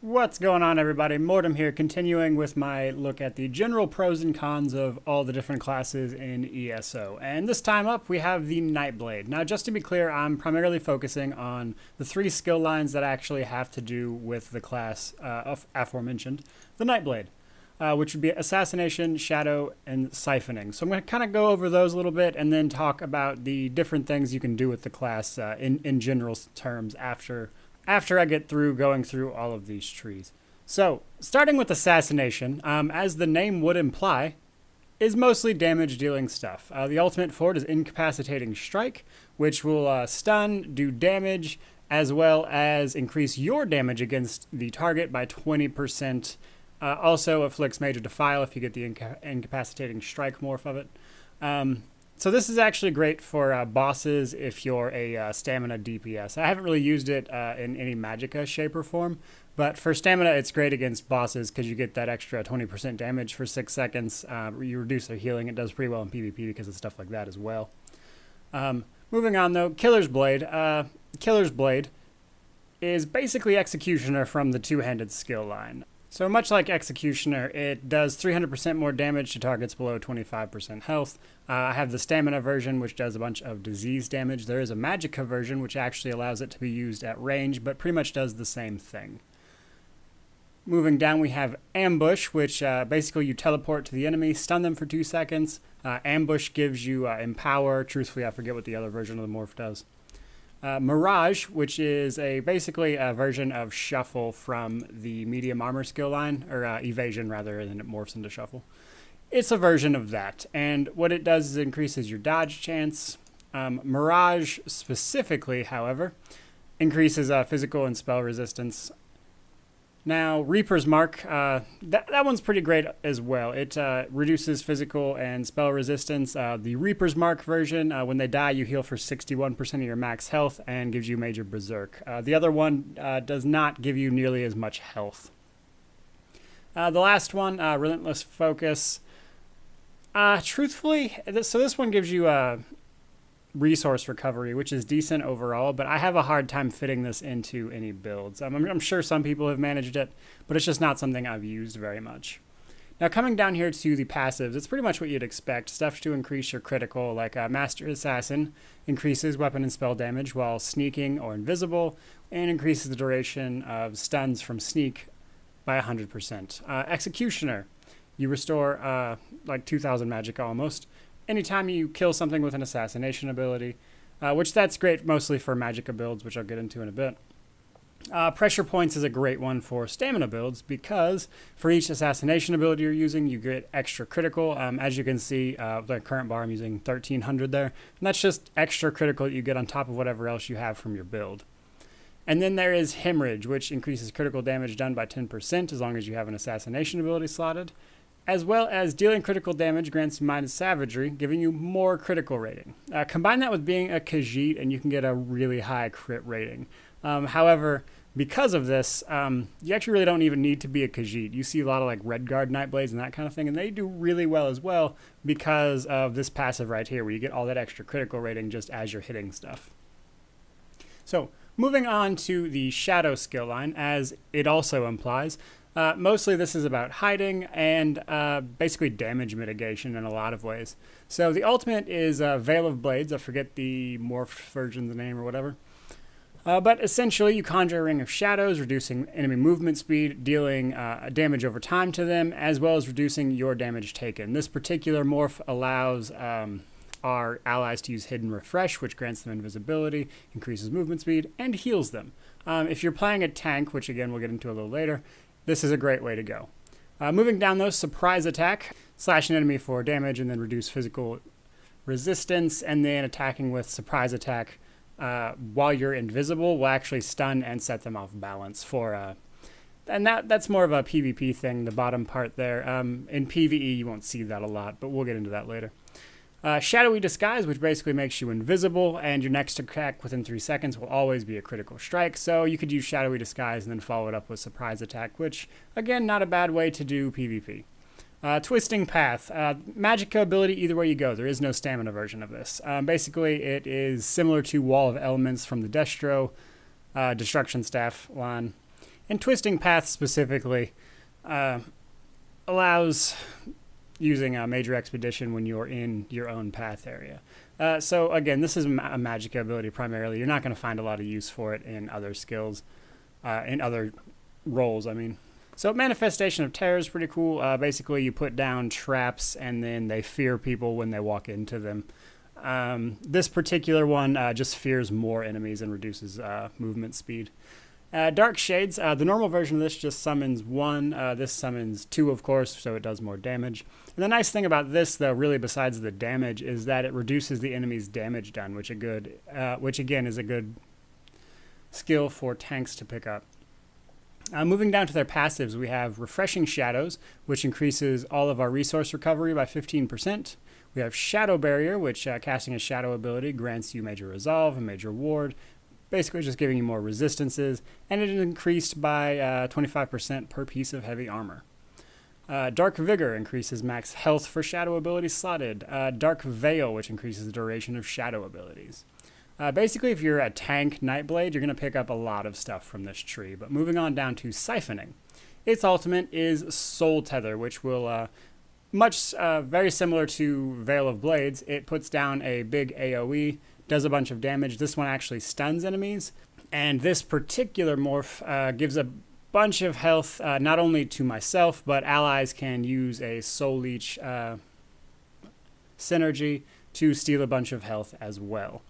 What's going on, everybody? Mortym here, continuing with my look at the general pros and cons of all the different classes in ESO. And this time up, we have the Nightblade. Now, just to be clear, I'm primarily focusing on the three skill lines that actually have to do with the class aforementioned, the Nightblade, which would be Assassination, Shadow, and Siphoning. So I'm going to kind of go over those a little bit and then talk about the different things you can do with the class in general terms after I get through going through all of these trees. So, starting with Assassination, as the name would imply, is mostly damage-dealing stuff. The ultimate for it is Incapacitating Strike, which will stun, do damage, as well as increase your damage against the target by 20%. Also afflicts Major Defile if you get the Incapacitating Strike morph of it. So this is actually great for bosses if you're a stamina DPS. I haven't really used it in any Magicka shape or form, but for stamina it's great against bosses because you get that extra 20% damage for 6 seconds. You reduce their healing. It does pretty well in PvP because of stuff like that as well. Moving on though, Killer's Blade. Killer's Blade is basically Executioner from the two-handed skill line. So much like Executioner, it does 300% more damage to targets below 25% health. I have the stamina version, which does a bunch of disease damage. There is a Magicka version, which actually allows it to be used at range, but pretty much does the same thing. Moving down, we have Ambush, which basically you teleport to the enemy, stun them for 2 seconds. Ambush gives you Empower. Truthfully, I forget what the other version of the morph does. Mirage, which is basically a version of Shuffle from the medium armor skill line, or Evasion rather, and then it morphs into Shuffle. It's a version of that, and what it does is it increases your dodge chance. Mirage specifically, however, increases physical and spell resistance. Now, Reaper's Mark, that one's pretty great as well. It reduces physical and spell resistance. The Reaper's Mark version, when they die, you heal for 61% of your max health and gives you Major Berserk. The other one does not give you nearly as much health. The last one, Relentless Focus. Truthfully, so this one gives you resource recovery, which is decent overall, but I have a hard time fitting this into any builds. I'm sure some people have managed it, but it's just not something I've used very much. Now, coming down here to the passives, it's pretty much what you'd expect. Stuff to increase your critical, like Master Assassin increases weapon and spell damage while sneaking or invisible, and increases the duration of stuns from sneak by 100%. Executioner, you restore like 2,000 magic almost anytime you kill something with an assassination ability, which that's great mostly for Magicka builds, which I'll get into in a bit. Pressure Points is a great one for stamina builds because for each assassination ability you're using, you get extra critical. As you can see, the current bar I'm using 1,300 there, and that's just extra critical that you get on top of whatever else you have from your build. And then there is Hemorrhage, which increases critical damage done by 10% as long as you have an assassination ability slotted, as well as dealing critical damage grants you minus savagery, giving you more critical rating. Combine that with being a Khajiit and you can get a really high crit rating. However, because of this, you actually really don't even need to be a Khajiit. You see a lot of like Red Guard Nightblades and that kind of thing, and they do really well as well because of this passive right here, where you get all that extra critical rating just as you're hitting stuff. So, moving on to the Shadow skill line, as it also implies, mostly this is about hiding and basically damage mitigation in a lot of ways. So the ultimate is Veil of Blades. I forget the morphed version's name or whatever. But essentially you conjure a ring of shadows, reducing enemy movement speed, dealing damage over time to them, as well as reducing your damage taken. This particular morph allows our allies to use Hidden Refresh, which grants them invisibility, increases movement speed, and heals them. If you're playing a tank, which again we'll get into a little later, this is a great way to go. Moving down though, Surprise Attack. Slash an enemy for damage and then reduce physical resistance, and then attacking with Surprise Attack while you're invisible will actually stun and set them off balance for... and that's more of a PvP thing, the bottom part there. In PvE you won't see that a lot, but we'll get into that later. Shadowy Disguise, which basically makes you invisible, and your next attack within 3 seconds will always be a critical strike, so you could use Shadowy Disguise and then follow it up with Surprise Attack, which, again, not a bad way to do PvP. Twisting Path. Magicka ability either way you go. There is no stamina version of this. Basically, it is similar to Wall of Elements from the Destro Destruction Staff line. And Twisting Path specifically allows using a Major Expedition when you're in your own path area. So again, this is a Magicka ability primarily. You're not going to find a lot of use for it in other skills, in other roles, I mean. So Manifestation of Terror is pretty cool. Basically, you put down traps and then they fear people when they walk into them. This particular one just fears more enemies and reduces movement speed. Dark Shades, the normal version of this just summons 1. This summons 2, of course, so it does more damage. And the nice thing about this, though, really besides the damage, is that it reduces the enemy's damage done, which again is a good skill for tanks to pick up. Moving down to their passives, we have Refreshing Shadows, which increases all of our resource recovery by 15%. We have Shadow Barrier, which casting a shadow ability grants you major resolve and major ward, basically just giving you more resistances, and it is increased by 25% per piece of heavy armor. Dark Vigor increases max health for shadow abilities slotted. Dark Veil, which increases the duration of shadow abilities. Basically, if you're a tank Nightblade, you're going to pick up a lot of stuff from this tree. But moving on down to Siphoning. Its ultimate is Soul Tether, which will, very similar to Veil of Blades, it puts down a big AoE, does a bunch of damage. This one actually stuns enemies. And this particular morph gives a bunch of health, not only to myself, but allies can use a Soul Leech synergy to steal a bunch of health as well.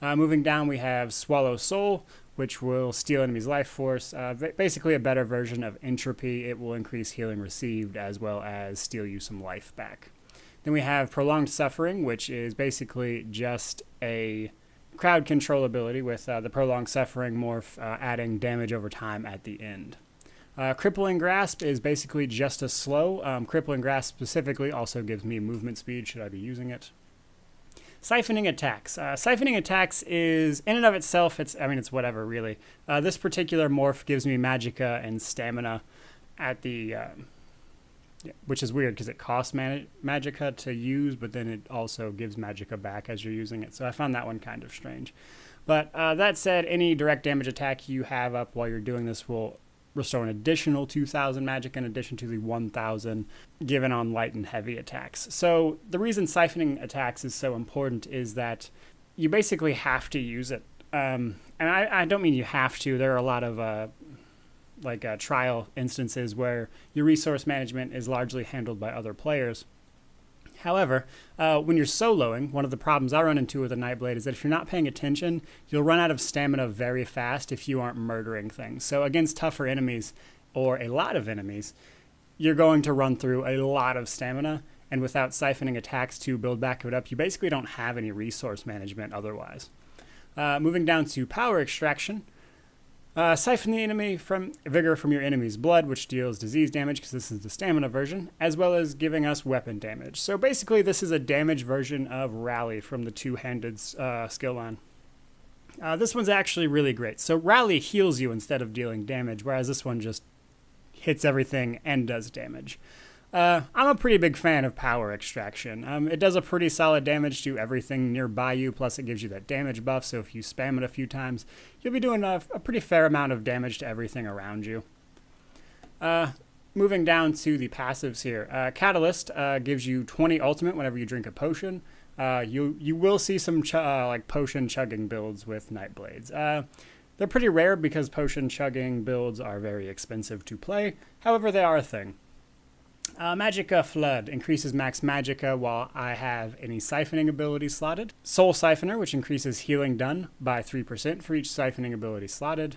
Moving down, we have Swallow Soul, which will steal enemies' life force. Basically a better version of Entropy. It will increase healing received as well as steal you some life back. Then we have Prolonged Suffering, which is basically just a crowd control ability with the Prolonged Suffering morph adding damage over time at the end. Crippling Grasp is basically just a slow. Crippling Grasp specifically also gives me movement speed should I be using it. Siphoning Attacks. Siphoning Attacks is, in and of itself, it's whatever, really. This particular morph gives me Magicka and Stamina at the, which is weird because it costs Magicka to use, but then it also gives Magicka back as you're using it. So I found that one kind of strange. But that said, any direct damage attack you have up while you're doing this will restore an additional 2,000 magic in addition to the 1,000 given on light and heavy attacks. So the reason Siphoning Attacks is so important is that you basically have to use it. And I don't mean you have to. There are a lot of trial instances where your resource management is largely handled by other players. However, when you're soloing, one of the problems I run into with a Nightblade is that if you're not paying attention, you'll run out of stamina very fast if you aren't murdering things. So against tougher enemies, or a lot of enemies, you're going to run through a lot of stamina, and without Siphoning Attacks to build back it up, you basically don't have any resource management otherwise. Moving down to Power Extraction. Siphon the enemy from vigor from your enemy's blood, which deals disease damage because this is the stamina version, as well as giving us weapon damage. So basically this is a damage version of Rally from the two-handed skill line. This one's actually really great. So Rally heals you instead of dealing damage, whereas this one just hits everything and does damage. I'm a pretty big fan of Power Extraction. It does a pretty solid damage to everything nearby you, plus it gives you that damage buff, so if you spam it a few times, you'll be doing a pretty fair amount of damage to everything around you. Moving down to the passives here. Catalyst gives you 20 ultimate whenever you drink a potion. You will see some potion chugging builds with Nightblades. They're pretty rare because potion chugging builds are very expensive to play, however they are a thing. Magicka Flood increases max Magicka while I have any siphoning ability slotted. Soul Siphoner, which increases healing done by 3% for each siphoning ability slotted.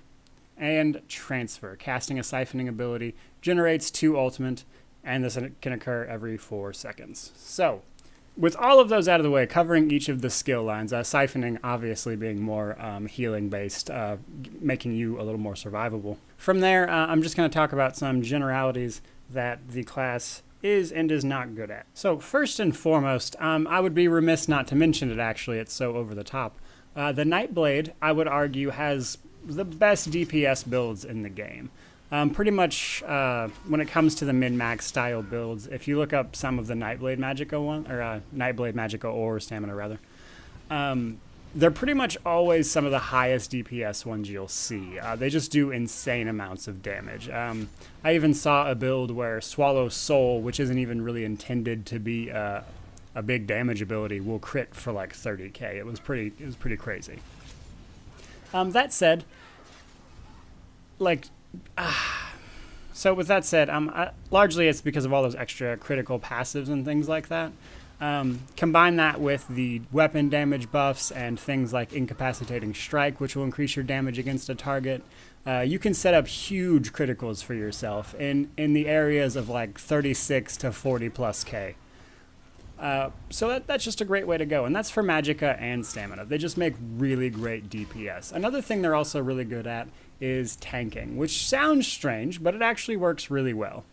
And Transfer, casting a siphoning ability, generates 2 ultimate, and this can occur every 4 seconds. So, with all of those out of the way, covering each of the skill lines, siphoning obviously being more healing based, making you a little more survivable. From there, I'm just going to talk about some generalities that the class is and is not good at. So first and foremost, I would be remiss not to mention it actually, it's so over the top. The Nightblade, I would argue, has the best DPS builds in the game. Pretty much when it comes to the min-max style builds, if you look up some of the Nightblade Magicka Nightblade Magicka or Stamina rather, they're pretty much always some of the highest DPS ones you'll see. They just do insane amounts of damage. I even saw a build where Swallow Soul, which isn't even really intended to be a big damage ability, will crit for like 30k. It was pretty crazy. That said, so with that said, largely it's because of all those extra critical passives and things like that. Combine that with the weapon damage buffs and things like Incapacitating Strike, which will increase your damage against a target. You can set up huge criticals for yourself in the areas of like 36 to 40 plus K. So that's just a great way to go, and that's for Magicka and Stamina. They just make really great DPS. Another thing they're also really good at is tanking, which sounds strange, but it actually works really well.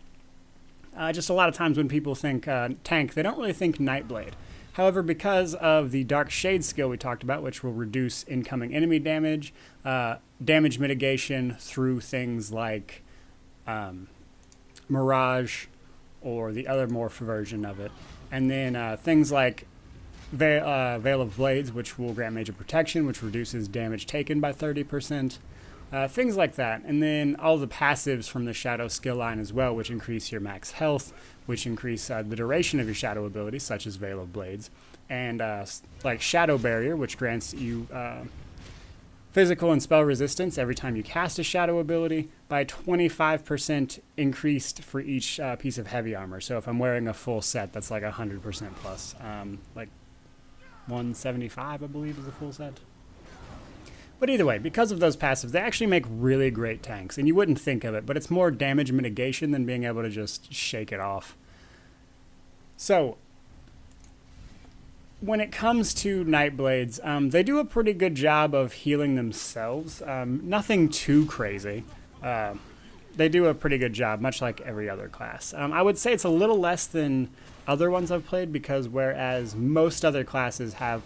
Just a lot of times when people think tank, they don't really think Nightblade. However, because of the Dark Shade skill we talked about, which will reduce incoming enemy damage, damage mitigation through things like Mirage or the other morph version of it, and then things like Veil of Blades, which will grant major protection, which reduces damage taken by 30%. Things like that. And then all the passives from the Shadow skill line as well, which increase your max health, which increase the duration of your Shadow abilities, such as Veil of Blades. And like Shadow Barrier, which grants you physical and spell resistance every time you cast a Shadow ability by 25% increased for each piece of heavy armor. So if I'm wearing a full set, that's like 100% plus. Like 175, I believe, is a full set. But either way, because of those passives, they actually make really great tanks. And you wouldn't think of it, but it's more damage mitigation than being able to just shake it off. So, when it comes to Nightblades, they do a pretty good job of healing themselves. Nothing too crazy. They do a pretty good job, much like every other class. I would say it's a little less than other ones I've played, because whereas most other classes have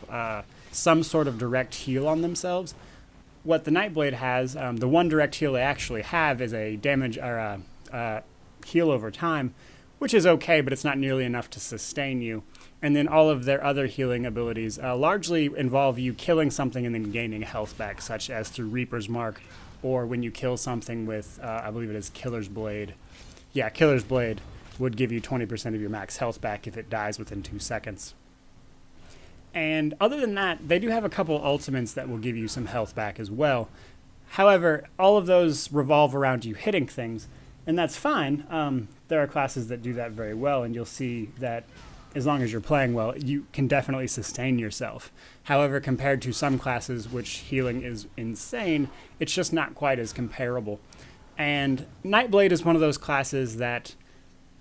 some sort of direct heal on themselves, what the Nightblade has, the one direct heal they actually have is a damage or a heal over time, which is okay, but it's not nearly enough to sustain you. And then all of their other healing abilities largely involve you killing something and then gaining health back, such as through Reaper's Mark, or when you kill something with, I believe it is Killer's Blade. Yeah, Killer's Blade would give you 20% of your max health back if it dies within 2 seconds. And other than that, they do have a couple ultimates that will give you some health back as well. However, all of those revolve around you hitting things, and that's fine. There are classes that do that very well, and you'll see that as long as you're playing well, you can definitely sustain yourself. However, compared to some classes, which healing is insane, it's just not quite as comparable. And Nightblade is one of those classes that,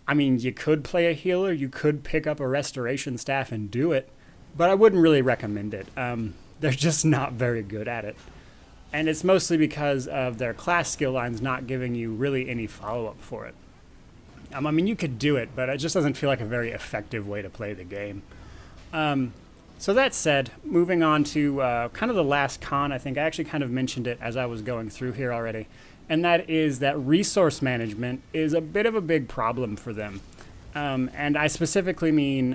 I mean, you could play a healer, you could pick up a restoration staff and do it, but I wouldn't really recommend it. They're just not very good at it. And it's mostly because of their class skill lines not giving you really any follow-up for it. I mean, you could do it, but it just doesn't feel like a very effective way to play the game. So that said, moving on to kind of the last con, I think I actually kind of mentioned it as I was going through here already, and that is that resource management is a bit of a big problem for them. And I specifically mean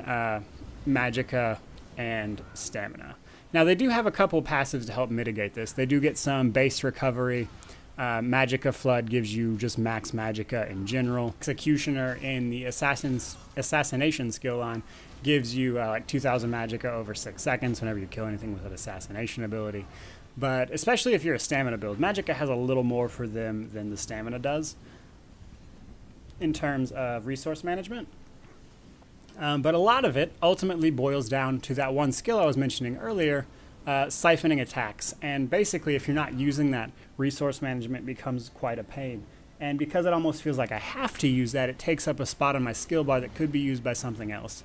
Magicka and Stamina. Now, they do have a couple passives to help mitigate this. They do get some base recovery. Magicka Flood gives you just max Magicka in general. Executioner in the Assassination skill line gives you like 2,000 Magicka over 6 seconds whenever you kill anything with an Assassination ability. But especially if you're a Stamina build, Magicka has a little more for them than the Stamina does in terms of resource management. But a lot of it ultimately boils down to that one skill I was mentioning earlier, siphoning attacks. And basically, if you're not using that, resource management becomes quite a pain. And because it almost feels like I have to use that, it takes up a spot on my skill bar that could be used by something else.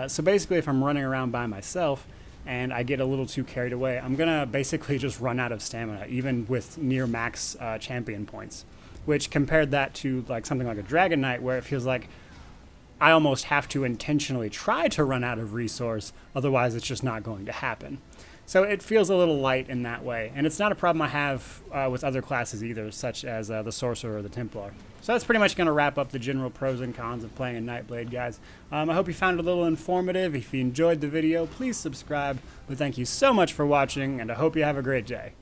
So basically, if I'm running around by myself and I get a little too carried away, I'm going to basically just run out of stamina, even with near max champion points. Which compared that to like something like a Dragon Knight, where it feels like I almost have to intentionally try to run out of resource, otherwise it's just not going to happen. So it feels a little light in that way, and it's not a problem I have with other classes either, such as the Sorcerer or the Templar. So that's pretty much going to wrap up the general pros and cons of playing a Nightblade, guys. I hope you found it a little informative. If you enjoyed the video, please subscribe. But thank you so much for watching, and I hope you have a great day.